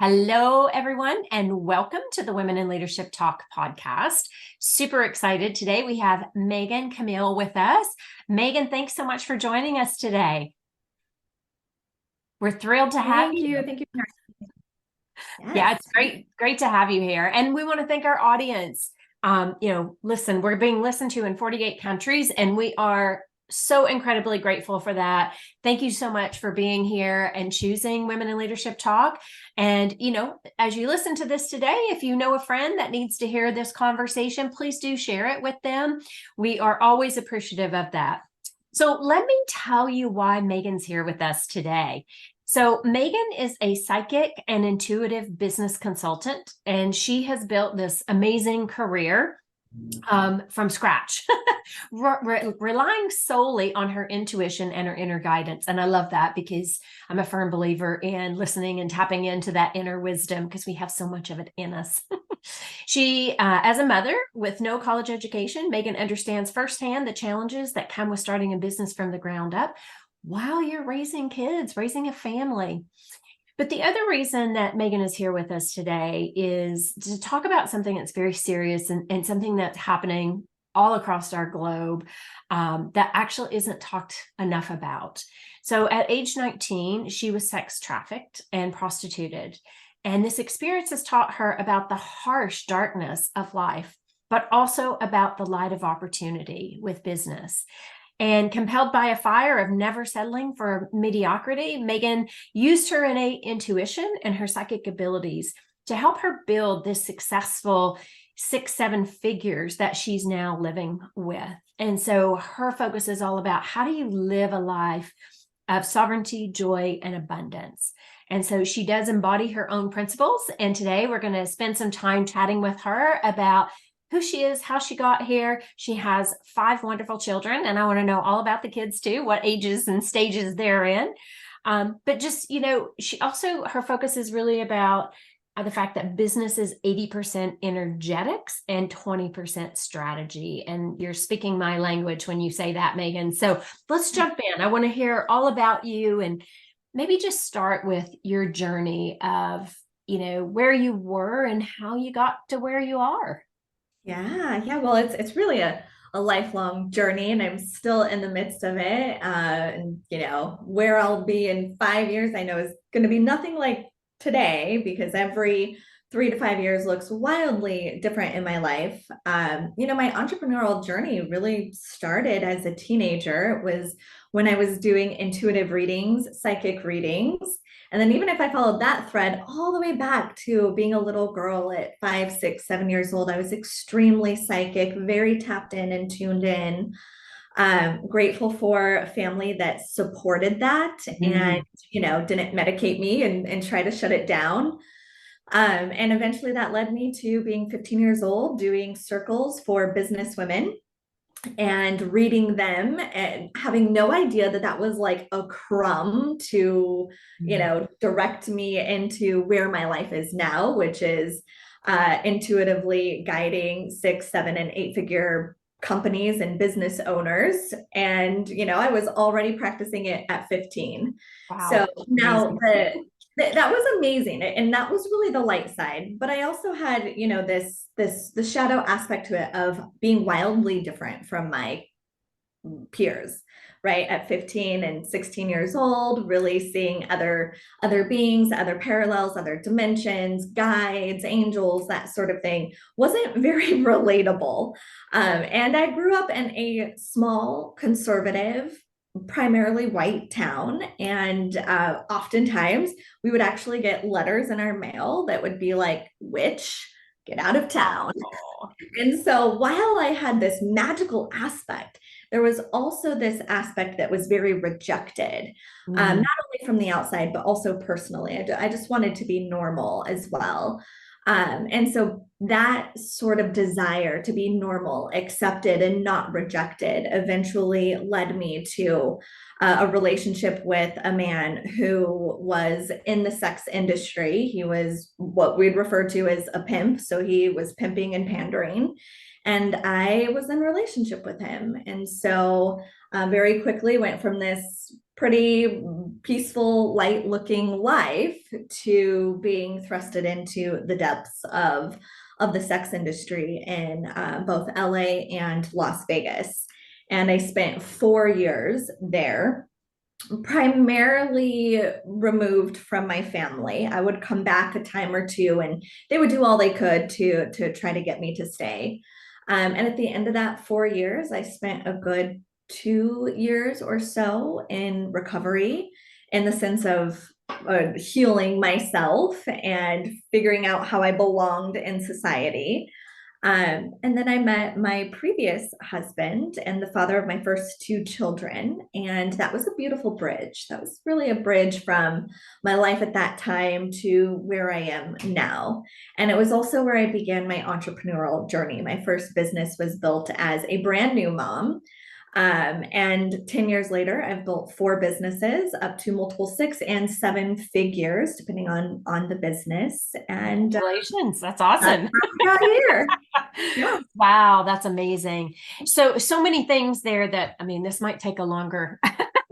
Hello, everyone, and welcome to the Women in Leadership Talk podcast. Super excited. Today we have Megan Camille with us. Megan, thanks so much for joining us today. We're thrilled to have you. Thank you. Yeah, it's great to have you here. And we want to thank our audience. Listen, we're being listened to in 48 countries, and we are so incredibly grateful for that. Thank you so much for being here and choosing Women in Leadership Talk. And, as you listen to this today, if you know a friend that needs to hear this conversation, please do share it with them. We are always appreciative of that. So let me tell you why Megan's here with us today. So Megan is a psychic and intuitive business consultant, and she has built this amazing career from scratch, relying solely on her intuition and her inner guidance. And I love that because I'm a firm believer in listening and tapping into that inner wisdom because we have so much of it in us. She, as a mother with no college education, Megan understands firsthand the challenges that come with starting a business from the ground up while you're raising kids, raising a family. But the other reason that Megan is here with us today is to talk about something that's very serious and something that's happening all across our globe that actually isn't talked enough about. So at age 19, she was sex trafficked and prostituted. And this experience has taught her about the harsh darkness of life, but also about the light of opportunity with business. And compelled by a fire of never settling for mediocrity, Megan used her innate intuition and her psychic abilities to help her build this successful 6-7 figures that she's now living with. And so her focus is all about how do you live a life of sovereignty, joy, and abundance. And so she does embody her own principles. And today we're going to spend some time chatting with her about who she is, how she got here. She has 5 wonderful children, and I want to know all about the kids too, what ages and stages they're in. But just, she also, her focus is really about the fact that business is 80% energetics and 20% strategy. And you're speaking my language when you say that, Megan. So let's jump in. I want to hear all about you and maybe just start with your journey of, where you were and how you got to where you are. Yeah. Well, it's really a lifelong journey, and I'm still in the midst of it. And where I'll be in 5 years, I know is going to be nothing like today because every 3 to 5 years looks wildly different in my life. My entrepreneurial journey really started as a teenager. It was when I was doing intuitive readings, psychic readings. And then even if I followed that thread all the way back to being a little girl at 5, 6, 7 years old, I was extremely psychic, very tapped in and tuned in. Grateful for a family that supported that and, didn't medicate me and try to shut it down. And eventually that led me to being 15 years old, doing circles for business women and reading them and having no idea that that was like a crumb to, direct me into where my life is now, which is intuitively guiding 6, 7, and 8-figure companies and business owners. And, I was already practicing it at 15. Wow. So now that was amazing. And that was really the light side. But I also had, the shadow aspect to it of being wildly different from my peers, right? At 15 and 16 years old, really seeing other beings, other parallels, other dimensions, guides, angels, that sort of thing wasn't very relatable. And I grew up in a small, conservative, primarily white town. And oftentimes we would actually get letters in our mail that would be like, witch, get out of town. And so while I had this magical aspect, there was also this aspect that was very rejected, not only from the outside, but also personally. I just wanted to be normal as well. And so that sort of desire to be normal, accepted, and not rejected eventually led me to a relationship with a man who was in the sex industry. He was what we'd refer to as a pimp. So he was pimping and pandering. And I was in a relationship with him. And so very quickly went from this pretty peaceful, light looking life to being thrusted into the depths of the sex industry in both LA and Las Vegas. And I spent 4 years there, primarily removed from my family. I would come back a time or two, and they would do all they could to try to get me to stay. And at the end of that 4 years, I spent a good 2 years or so in recovery, in the sense of healing myself and figuring out how I belonged in society. And then I met my previous husband and the father of my first two children. And that was a beautiful bridge. That was really a bridge from my life at that time to where I am now. And it was also where I began my entrepreneurial journey. My first business was built as a brand new mom. And 10 years later, I've built 4 businesses up to multiple 6 and 7 figures, depending on the business. And Congratulations. That's awesome. got here. Yeah. Wow, that's amazing. So many things there that, I mean, this might take a longer,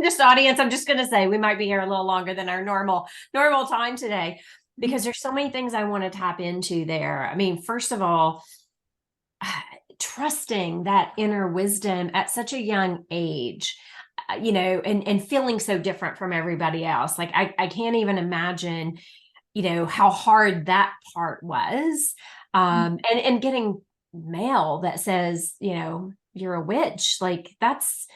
just audience, I'm just going to say we might be here a little longer than our normal time today, because there's so many things I want to tap into there. I mean, first of all, trusting that inner wisdom at such a young age, and feeling so different from everybody else. Like I can't even imagine, how hard that part was. And getting mail that says, you're a witch, like that's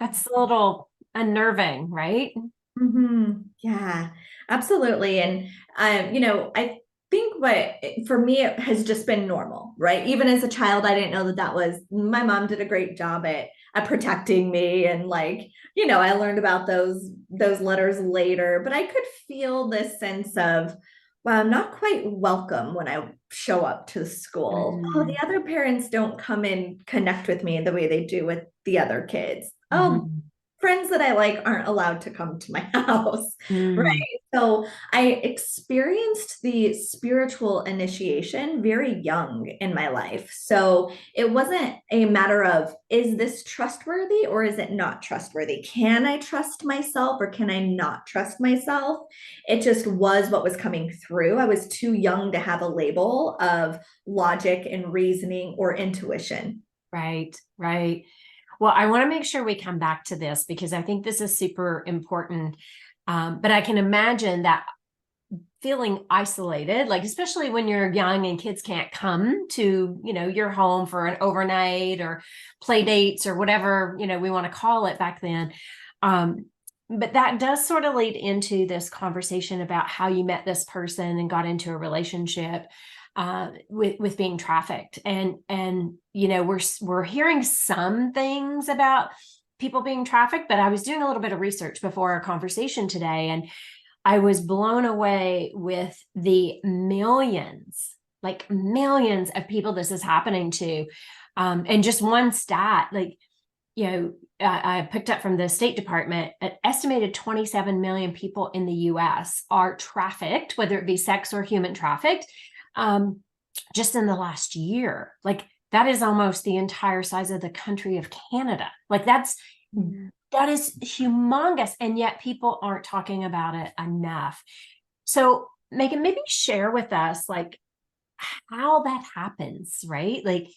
a little unnerving, right? Mm-hmm. Yeah, absolutely. And, I think what for me, it has just been normal, right? Even as a child, I didn't know that was, my mom did a great job at protecting me. And like, I learned about those letters later, but I could feel this sense of, wow, I'm not quite welcome when I show up to school. Oh, Mm-hmm. the other parents don't come and connect with me the way they do with the other kids. Oh, friends that I like aren't allowed to come to my house, right? Mm-hmm. So I experienced the spiritual initiation very young in my life. So it wasn't a matter of, is this trustworthy or is it not trustworthy? Can I trust myself or can I not trust myself? It just was what was coming through. I was too young to have a label of logic and reasoning or intuition. Right, right. Well, I want to make sure we come back to this because I think this is super important. But I can imagine that feeling isolated, like especially when you're young and kids can't come to, your home for an overnight or play dates or whatever, we want to call it back then. But that does sort of lead into this conversation about how you met this person and got into a relationship with being trafficked. And we're hearing some things about people being trafficked, but I was doing a little bit of research before our conversation today, and I was blown away with the millions of people this is happening to. And just one stat, like, I picked up from the State Department, an estimated 27 million people in the US are trafficked, whether it be sex or human trafficked, just in the last year. Like that is almost the entire size of the country of Canada. Like that is humongous. And yet people aren't talking about it enough. So Megan, maybe share with us like how that happens, right? Like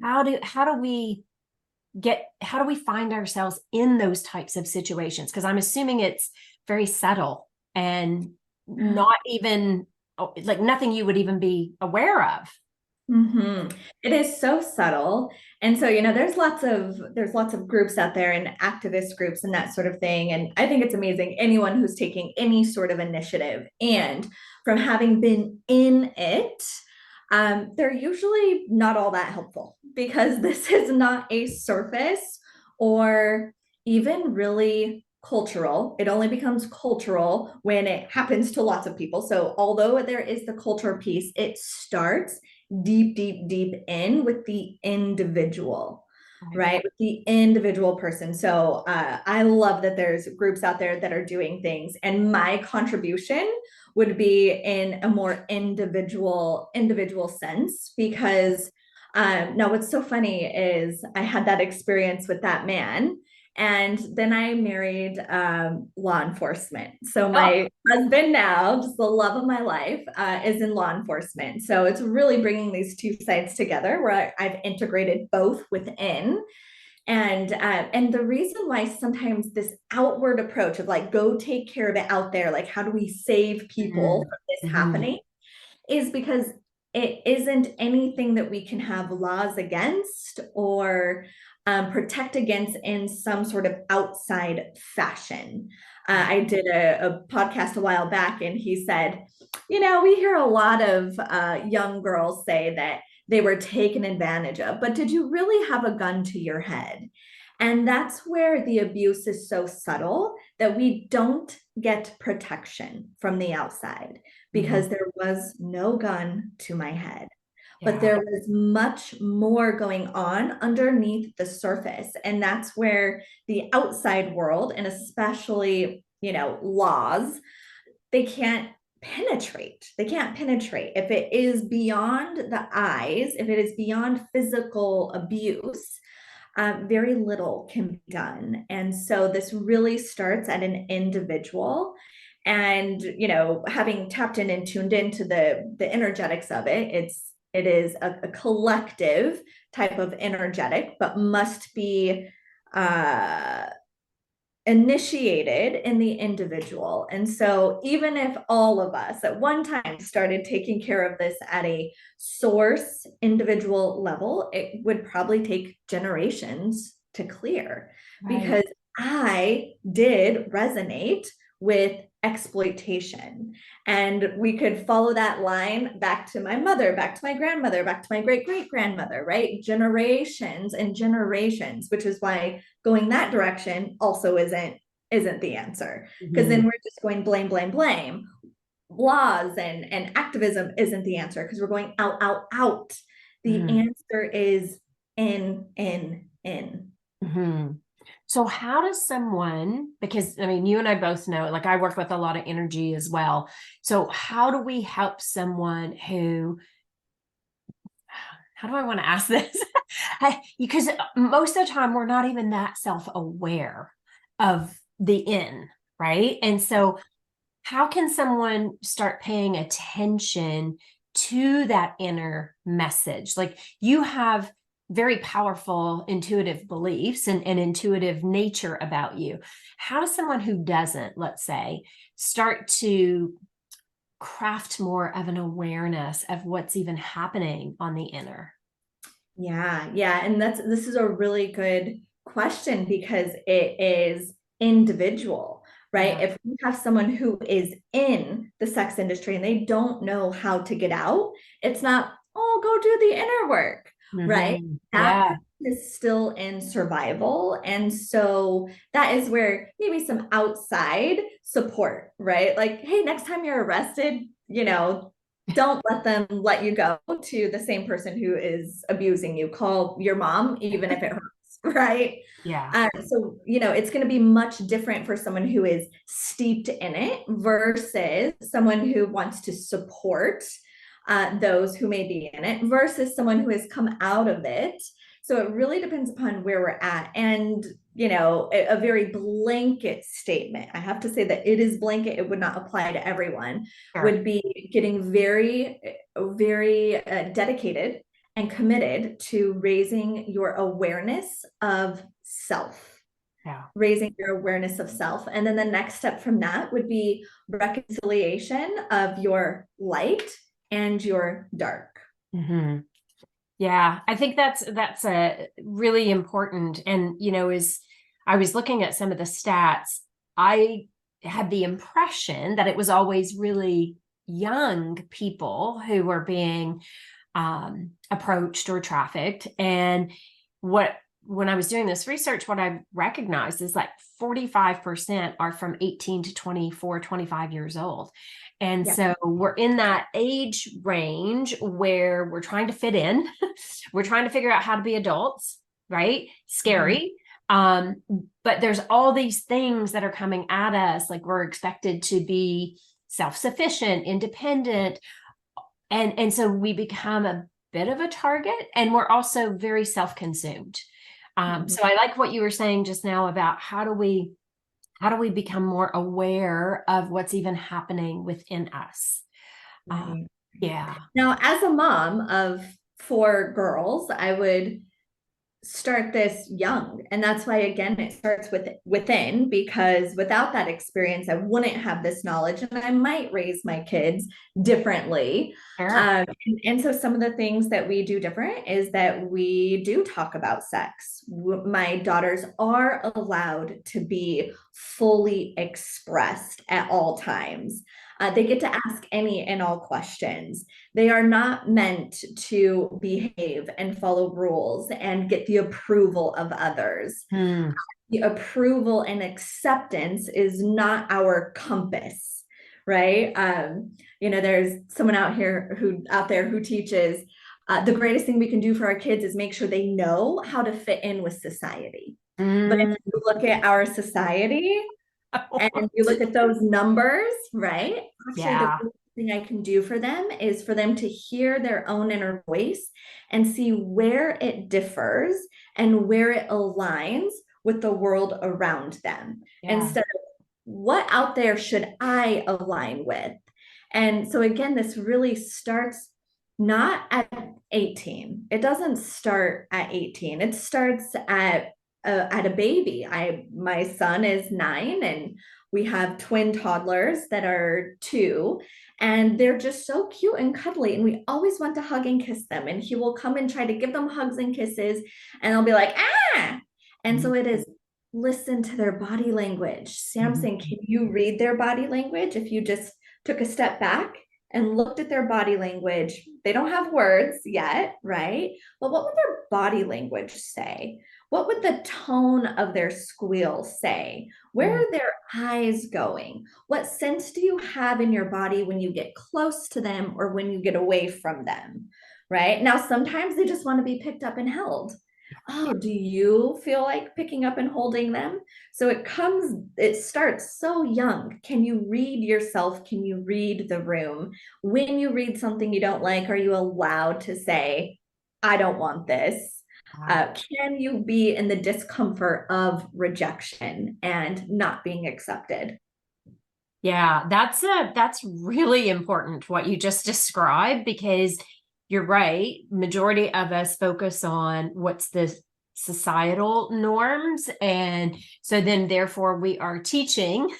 how do we find ourselves in those types of situations? Because I'm assuming it's very subtle and not even like nothing you would even be aware of. Mm-hmm. It is so subtle. And so, there's lots of groups out there and activist groups and that sort of thing. And I think it's amazing anyone who's taking any sort of initiative. And from having been in it, they're usually not all that helpful because this is not a surface or even really cultural. It only becomes cultural when it happens to lots of people. So although there is the culture piece, it starts deep, deep, deep in with the individual, right? With the individual person. So I love that there's groups out there that are doing things, and my contribution would be in a more individual sense because now what's so funny is I had that experience with that man, And then I married law enforcement. So Oh, my husband now, just the love of my life, is in law enforcement. So it's really bringing these two sides together where I've integrated both within. And the reason why sometimes this outward approach of like go take care of it out there, like how do we save people from this mhm. happening, is because it isn't anything that we can have laws against or protect against in some sort of outside fashion. I did a podcast a while back, and he said, we hear a lot of young girls say that they were taken advantage of, but did you really have a gun to your head? And that's where the abuse is so subtle that we don't get protection from the outside because there was no gun to my head. But Yeah. there was much more going on underneath the surface. And that's where the outside world, and especially, laws, they can't penetrate. They can't penetrate. If it is beyond the eyes, if it is beyond physical abuse, very little can be done. And so this really starts at an individual. And having tapped in and tuned into the energetics of it, it is a collective type of energetic, but must be uh initiated in the individual. And so, even if all of us at one time started taking care of this at a source individual level, it would probably take generations to clear Right. because I did resonate with exploitation. And we could follow that line back to my mother, back to my grandmother, back to my great great grandmother, right? Generations and generations, which is why going that direction also isn't the answer, because then Mhm. we're just going blame blame blame. Laws and activism isn't the answer because we're going out out out. The Mhm. answer is in. Mhm. So how does someone, because I mean, you and I both know, like I work with a lot of energy as well. So how do we help someone who, how do I want to ask this? Because most of the time we're not even that self-aware of the in, right? And so how can someone start paying attention to that inner message? Like you have very powerful intuitive beliefs and intuitive nature about you. How does someone who doesn't, let's say, start to craft more of an awareness of what's even happening on the inner? Yeah. And this is a really good question because it is individual, right? Yeah. If we have someone who is in the sex industry and they don't know how to get out, it's not, oh, go do the inner work, right? That Yeah. person is still in survival. And so that is where maybe some outside support, right? Like, hey, next time you're arrested, don't let them let you go to the same person who is abusing you. Call your mom, even if it hurts, right? Yeah. So, it's going to be much different for someone who is steeped in it versus someone who wants to support those who may be in it versus someone who has come out of it. So it really depends upon where we're at. And, a very blanket statement, I have to say that it is blanket, it would not apply to everyone, Sure. would be getting very, very dedicated and committed to raising your awareness of self, Yeah. raising your awareness of self. And then the next step from that would be reconciliation of your light and your dark. Mm-hmm. Yeah, I think that's a really important. And as I was looking at some of the stats, I had the impression that it was always really young people who were being approached or trafficked. And when I was doing this research, what I recognized is like 45% are from 18 to 24, 25 years old. And Yeah. so we're in that age range where we're trying to fit in. We're trying to figure out how to be adults, right? Scary. Um, but there's all these things that are coming at us. Like we're expected to be self-sufficient, independent. And so we become a bit of a target, and we're also very self-consumed. So I like what you were saying just now about how do we become more aware of what's even happening within us? Uh, Right. yeah. Now, as a mom of four girls, I would start this young, and that's why again it starts with within, because without that experience I wouldn't have this knowledge and I might raise my kids differently. Sure. And so some of the things that we do different is that we do talk about sex. My daughters are allowed to be fully expressed at all times. They get to ask any and all questions. They are not meant to behave and follow rules and get the approval of others. Hmm. The approval and acceptance is not our compass, right? There's someone out there who teaches the greatest thing we can do for our kids is make sure they know how to fit in with society. But if Mm. you look at our society, and you look at those numbers, right? Actually, the Yeah. thing I can do for them is for them to hear their own inner voice and see where it differs and where it aligns with the world around them, Yeah. instead of what out there should I align with. And so again, this really starts not at 18. It doesn't start at 18. It starts at a baby. My son is 9 and we have twin toddlers that are 2, and they're just so cute and cuddly and we always want to hug and kiss them, and he will come and try to give them hugs and kisses and I'll be like, ah. And so it is, listen to their body language. Samson, can you read their body language? If you just took a step back and looked at their body language, they don't have words yet, right? But what would their body language say? What would the tone of their squeal say? Where Mm. are their eyes going? What sense do you have in your body when you get close to them or when you get away from them? Right? Now, sometimes they just want to be picked up and held. Oh, do you feel like picking up and holding them? So it starts so young. Can you read yourself? Can you read the room? When you read something you don't like, are you allowed to say, I don't want this? Can you be in the discomfort of rejection and not being accepted? Yeah, that's really important what you just described, because you're right. Majority of us focus on what's the societal norms. And so then therefore we are teaching,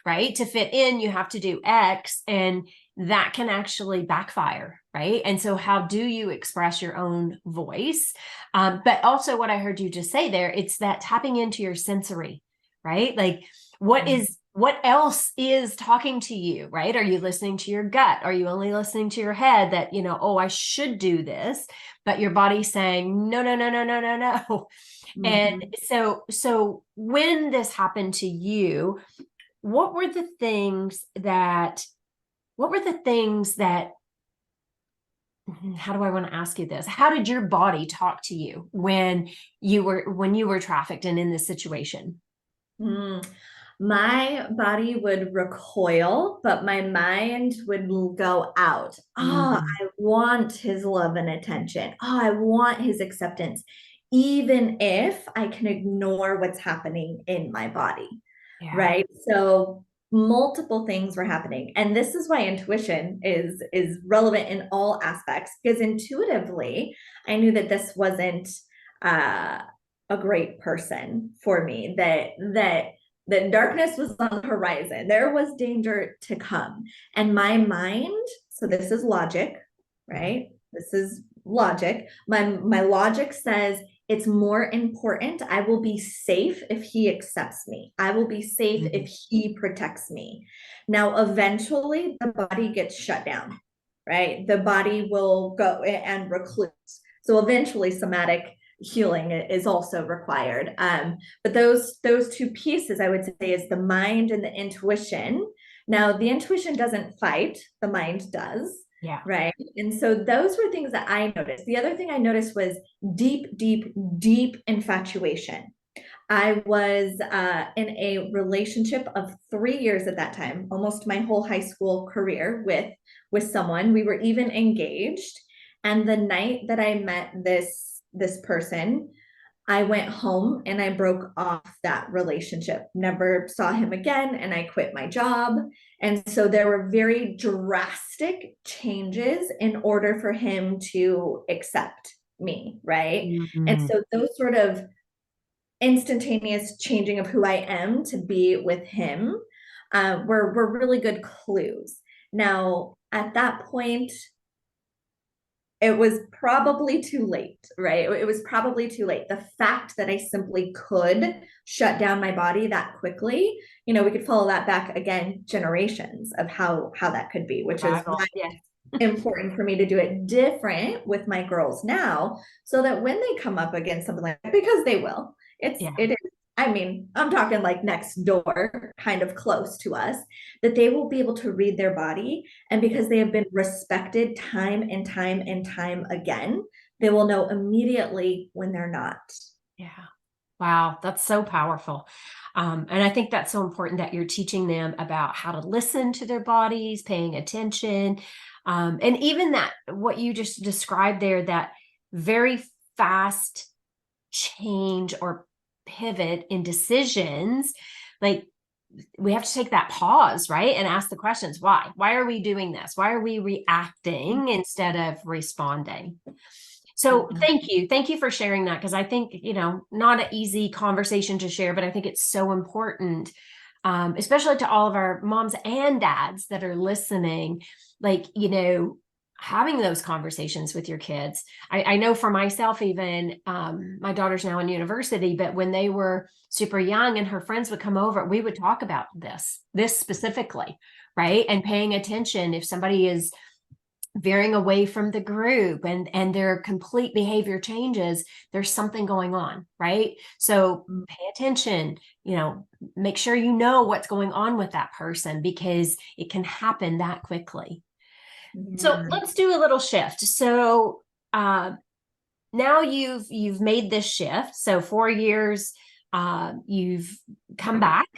right? To fit in, you have to do X, and that can actually backfire, right? And so how do you express your own voice? But also what I heard you just say there, it's that tapping into your sensory, right? Like what else is talking to you, right? Are you listening to your gut? Are you only listening to your head that, oh, I should do this, but your body's saying, no, no, no, no, no, no, no. And Mhm. so when this happened to you, what were the things that, what were the things that, how do I want to ask you this? How did your body talk to you when you were trafficked and in this situation? Mm. My body would recoil, but my mind would go out. Oh, Mhm. I want his love and attention. Oh, I want his acceptance, even if I can ignore what's happening in my body, Yeah. right? So multiple things were happening. And this is why intuition is relevant in all aspects, because intuitively, I knew that this wasn't uh a great person for me, that darkness was on the horizon. There was danger to come. And my mind, so this is logic, right? This is logic. My logic says it's more important. I will be safe if he accepts me. I will be safe Mhm. if he protects me. Now, eventually, the body gets shut down, right? The body will go and recluse. So eventually, somatic healing is also required. But those two pieces, I would say, is the mind and the intuition. Now, the intuition doesn't fight; the mind does. Yeah. Right. And so those were things that I noticed. The other thing I noticed was deep, deep, deep infatuation. I was in a relationship of 3 years at that time, almost my whole high school career with someone. We were even engaged. And the night that I met this person, I went home and I broke off that relationship, never saw him again, and I quit my job. And so there were very drastic changes in order for him to accept me, right? And Mhm. so those sort of instantaneous changing of who I am to be with him were really good clues. Now, at that point, it was probably too late, right? It was probably too late. The fact that I simply could shut down my body that quickly, we could follow that back again generations of how that could be, which is Survival. Yeah. important for me to do it different with my girls now, so that when they come up against something like that, because they will, Yeah. it is, I mean, I'm talking like next door, kind of close to us, that they will be able to read their body. And because they have been respected time and time and time again, they will know immediately when they're not. Yeah. Wow, that's so powerful. And I think that's so important that you're teaching them about how to listen to their bodies, paying attention. And even that, what you just described there, that very fast change or pivot in decisions, like we have to take that pause, right? And ask the questions, why? Why are we doing this? Why are we reacting instead of responding? So thank you. Thank you for sharing that, because I think, not an easy conversation to share, but I think it's so important, especially to all of our moms and dads that are listening, like, having those conversations with your kids. I know for myself, even my daughter's now in university, but when they were super young and her friends would come over, we would talk about this specifically, right? And paying attention if somebody is veering away from the group and their complete behavior changes, there's something going on, right? So pay attention, make sure you know what's going on with that person, because it can happen that quickly. So Yeah. let's do a little shift. So now you've made this shift. So 4 years, you've come back,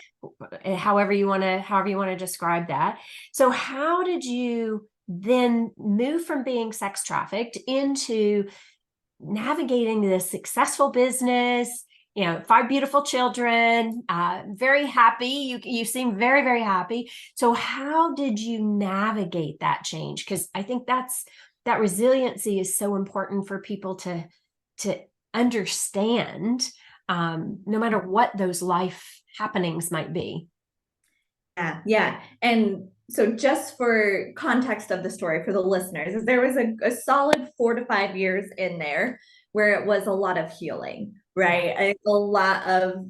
however you want to describe that. So how did you then move from being sex trafficked into navigating this successful business? 5 beautiful children, very happy. You seem very, very happy. So how did you navigate that change? Because I think that resiliency is so important for people to understand, no matter what those life happenings might be. Yeah, yeah. And so, just for context of the story for the listeners, is there was a solid 4 to 5 years in there where it was a lot of healing, Yeah. right? A lot of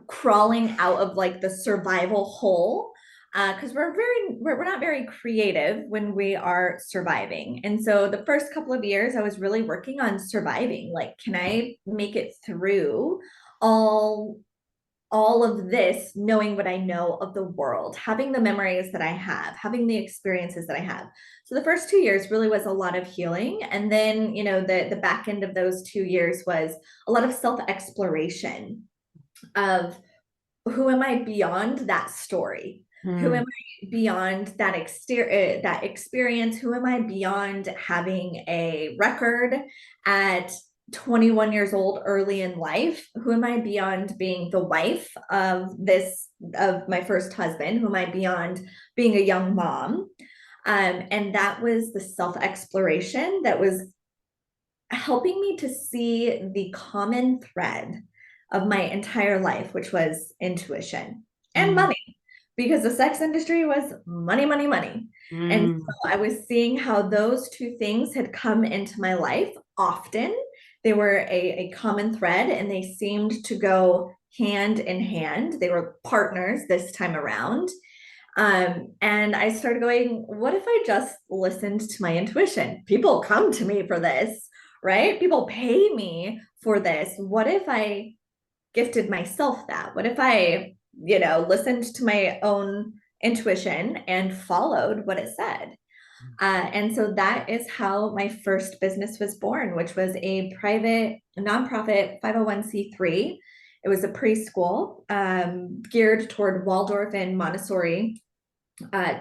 crawling out of like the survival hole, because we're not very creative when we are surviving. And so the first couple of years I was really working on surviving. Like, can I make it through all of this, knowing what I know of the world, having the memories that I have, having the experiences that I have. So the first 2 years really was a lot of healing. And then, the back end of those 2 years was a lot of self-exploration of who am I beyond that story? Who am I beyond that experience? Who am I beyond having a record at 21 years old early in life? Who am I beyond being the wife of my first husband? Who am I beyond being a young mom? And that was the self-exploration that was helping me to see the common thread of my entire life, which was intuition and Mm. money, because the sex industry was money, money, money. And Mm. so I was seeing how those two things had come into my life often. They were a common thread, and they seemed to go hand in hand. They were partners this time around. And I started going, what if I just listened to my intuition? People come to me for this, right? People pay me for this. What if I gifted myself that? What if I, listened to my own intuition and followed what it said? And so that is how my first business was born, which was a private nonprofit 501(c)(3). It was a preschool geared toward Waldorf and Montessori uh,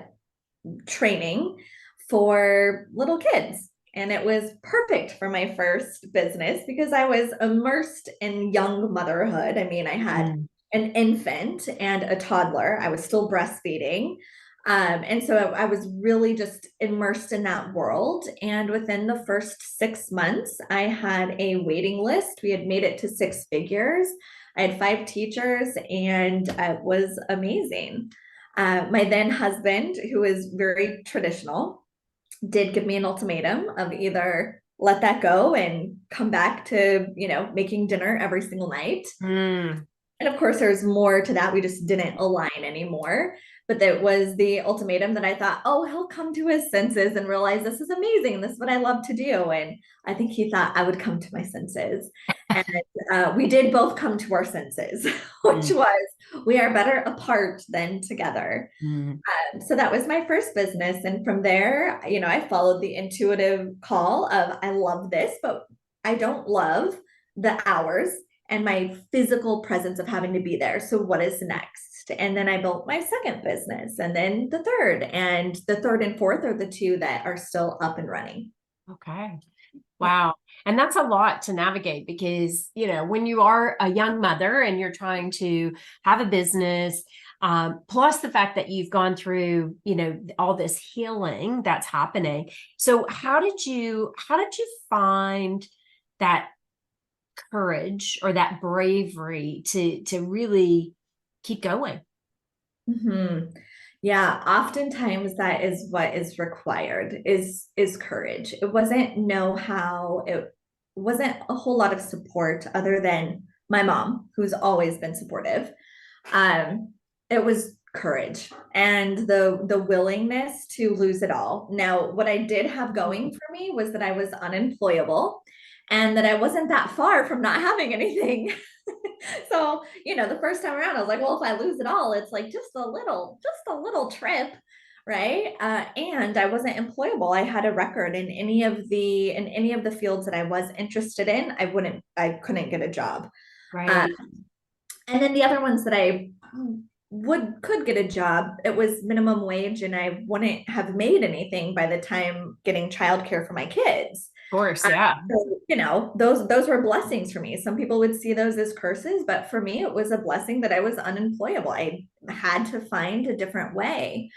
training for little kids. and it was perfect for my first business because I was immersed in young motherhood. I mean, I had an infant and a toddler. I was still breastfeeding. And so I was really just immersed in that world. And within the first 6 months, I had a waiting list. We had made it to six figures. I had 5 teachers, and it was amazing. My then husband, who is very traditional, did give me an ultimatum of either let that go and come back to, making dinner every single night. And of course, there's more to that. We just didn't align anymore. But that was the ultimatum that I thought, oh, he'll come to his senses and realize this is amazing. This is what I love to do. And I think he thought I would come to my senses. And we did both come to our senses, which was we are better apart than together. So that was my first business. And from there, I followed the intuitive call of I love this, but I don't love the hours and my physical presence of having to be there. So what is next? And then I built my second business, and then the third, and the third and fourth are the two that are still up and running. Okay. Wow. And that's a lot to navigate because, when you are a young mother and you're trying to have a business, plus the fact that you've gone through, all this healing that's happening. So how did you find that courage or that bravery to really keep going? Yeah, oftentimes that is what is required is courage. It wasn't know-how. It wasn't a whole lot of support other than my mom, who's always been supportive. It was courage and the willingness to lose it all. Now, what I did have going for me was that I was unemployable and that I wasn't that far from not having anything. So, the first time around, I was like, well, if I lose it all, it's like just a little trip, right? And I wasn't employable. I had a record in any of the fields that I was interested in. I couldn't get a job. Right. And then the other ones that I could get a job, it was minimum wage, and I wouldn't have made anything by the time getting childcare for my kids. Of course, yeah. So, those were blessings for me. Some people would see those as curses, but for me, it was a blessing that I was unemployable. I had to find a different way.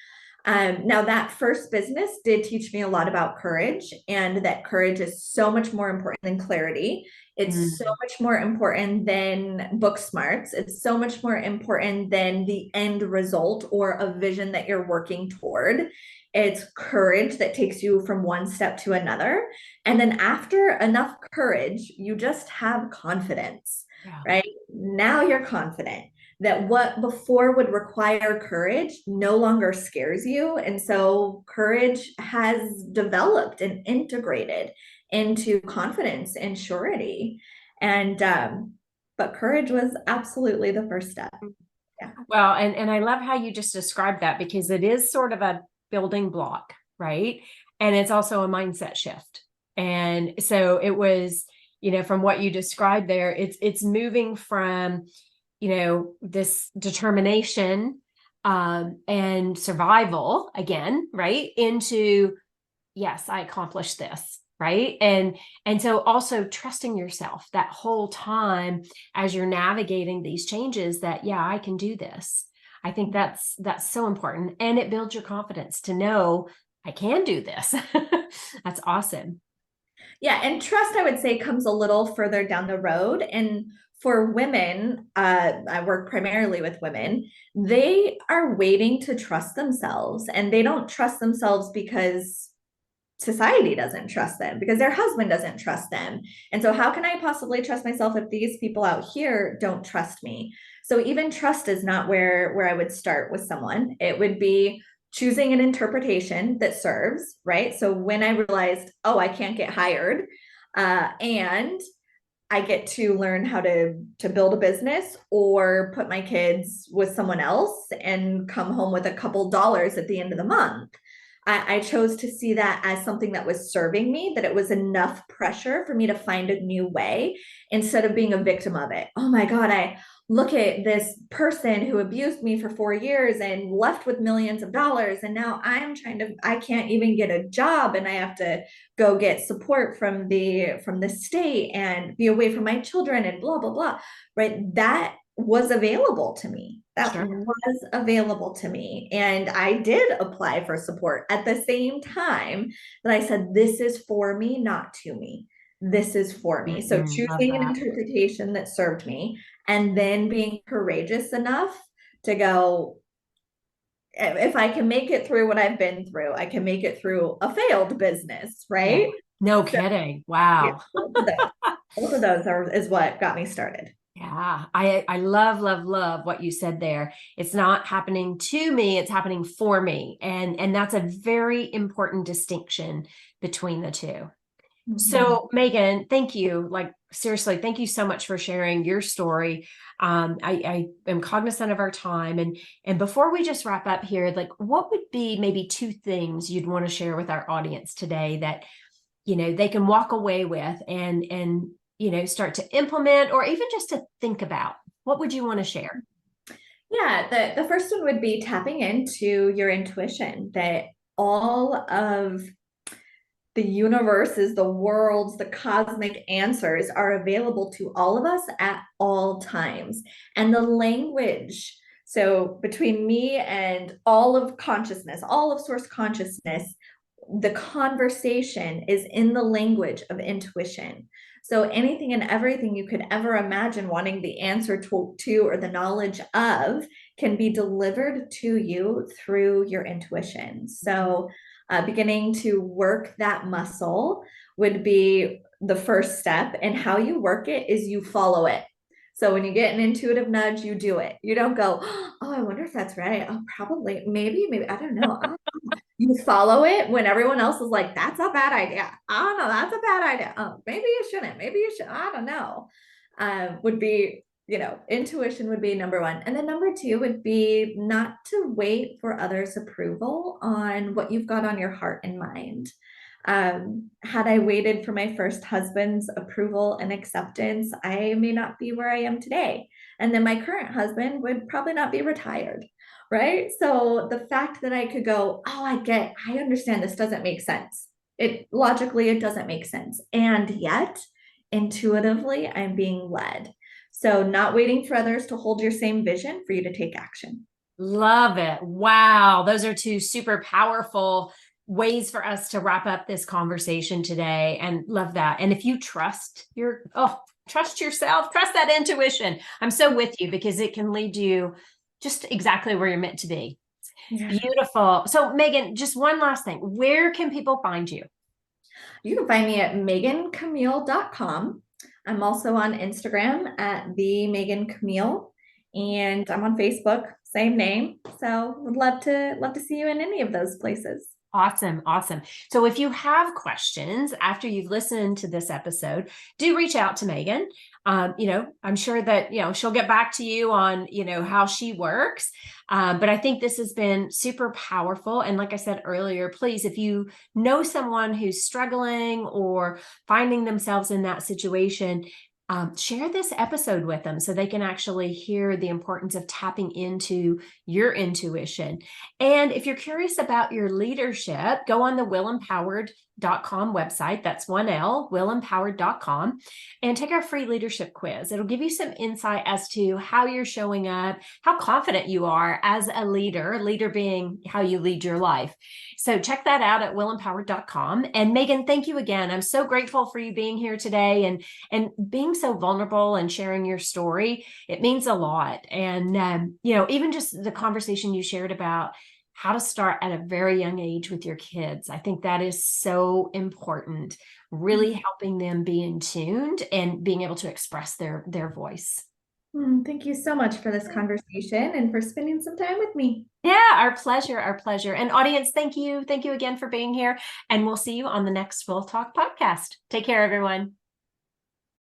Now that first business did teach me a lot about courage, and that courage is so much more important than clarity. It's so much more important than book smarts. It's so much more important than the end result or a vision that you're working toward. It's courage that takes you from one step to another. And then after enough courage, you just have confidence, right? Now you're confident that what before would require courage no longer scares you. And so courage has developed and integrated into confidence and surety. And, but courage was absolutely the first step. Yeah. Well, and I love how you just described that because it is sort of a building block, right? And it's also a mindset shift. And so it was, from what you described there, it's moving from, this determination and survival again, right? Into, yes, I accomplished this, right? And so also trusting yourself that whole time as you're navigating these changes that, yeah, I can do this. I think that's so important. And it builds your confidence to know I can do this. That's awesome. Yeah. And trust, I would say, comes a little further down the road. And for women, I work primarily with women, they are waiting to trust themselves, and they don't trust themselves because society doesn't trust them, because their husband doesn't trust them. And so how can I possibly trust myself if these people out here don't trust me? So even trust is not where I would start with someone. It would be choosing an interpretation that serves, right? So when I realized, oh, I can't get hired, and I get to learn how to build a business or put my kids with someone else and come home with a couple dollars at the end of the month. I chose to see that as something that was serving me, that it was enough pressure for me to find a new way instead of being a victim of it. Oh my God, look at this person who abused me for 4 years and left with millions of dollars. And now I can't even get a job and I have to go get support from the state and be away from my children and blah, blah, blah. Right. That was available to me. That Sure. was available to me. And I did apply for support at the same time that I said, this is for me, not to me. This is for me. So Love choosing an that. interpretation that served me and then being courageous enough to go, if I can make it through what I've been through, I can make it through a failed business, Yeah. right? No So kidding. yeah, Wow. both of those is what got me started. Yeah, I love, love, love what you said there. It's not happening to me, it's happening for me. And that's a very important distinction between the two. Mhm. So Megan, thank you. Like seriously, thank you so much for sharing your story. I am cognizant of our time. And before we just wrap up here, like what would be maybe two things you'd want to share with our audience today that they can walk away with and start to implement or even just to think about? What would you want to share? Yeah, the first one would be tapping into your intuition that all of the universes, the worlds, the cosmic answers are available to all of us at all times. And the language, so between me and all of consciousness, all of source consciousness, the conversation is in the language of intuition. So anything and everything you could ever imagine wanting the answer to or the knowledge of can be delivered to you through your intuition. So beginning to work that muscle would be the first step. And how you work it is you follow it. So when you get an intuitive nudge, you do it. You don't go, oh, I wonder if that's right. Oh, probably, maybe, I don't know. You follow it when everyone else is like, that's a bad idea. I don't know, that's a bad idea. Oh, maybe you shouldn't. Maybe you should. I don't know. Would be, intuition would be number one. And then number two would be not to wait for others' approval on what you've got on your heart and mind. Had I waited for my first husband's approval and acceptance, I may not be where I am today. And then my current husband would probably not be retired. Right. So the fact that I could go, oh, I understand this doesn't make sense. It doesn't make sense. And yet, intuitively, I'm being led. So not waiting for others to hold your same vision for you to take action. Love it. Wow. Those are two super powerful ways for us to wrap up this conversation today, and love that. And if you trust trust yourself, trust that intuition. I'm so with you because it can lead you just exactly where you're meant to be. Yeah. Beautiful. So Megan, just one last thing. Where can people find you? You can find me at megancamille.com. I'm also on Instagram at the Megan Camille, and I'm on Facebook, same name. So would love to see you in any of those places. Awesome. Awesome. So if you have questions after you've listened to this episode, do reach out to Megan. I'm sure that, she'll get back to you on, how she works. But I think this has been super powerful. And like I said earlier, please, if you know someone who's struggling or finding themselves in that situation, share this episode with them so they can actually hear the importance of tapping into your intuition. And if you're curious about your leadership, go on the willempowered.com website. That's 1L, willempowered.com, and take our free leadership quiz. It'll give you some insight as to how you're showing up, how confident you are as a leader being how you lead your life. So check that out at willempowered.com. And Megan, thank you again. I'm so grateful for you being here today and being so vulnerable and sharing your story. It means a lot. And, even just the conversation you shared about how to start at a very young age with your kids. I think that is so important, really helping them be in tuned and being able to express their voice. Thank you so much for this conversation and for spending some time with me. Yeah, our pleasure, our pleasure. And audience, thank you. Thank you again for being here. And we'll see you on the next We'll Talk podcast. Take care, everyone.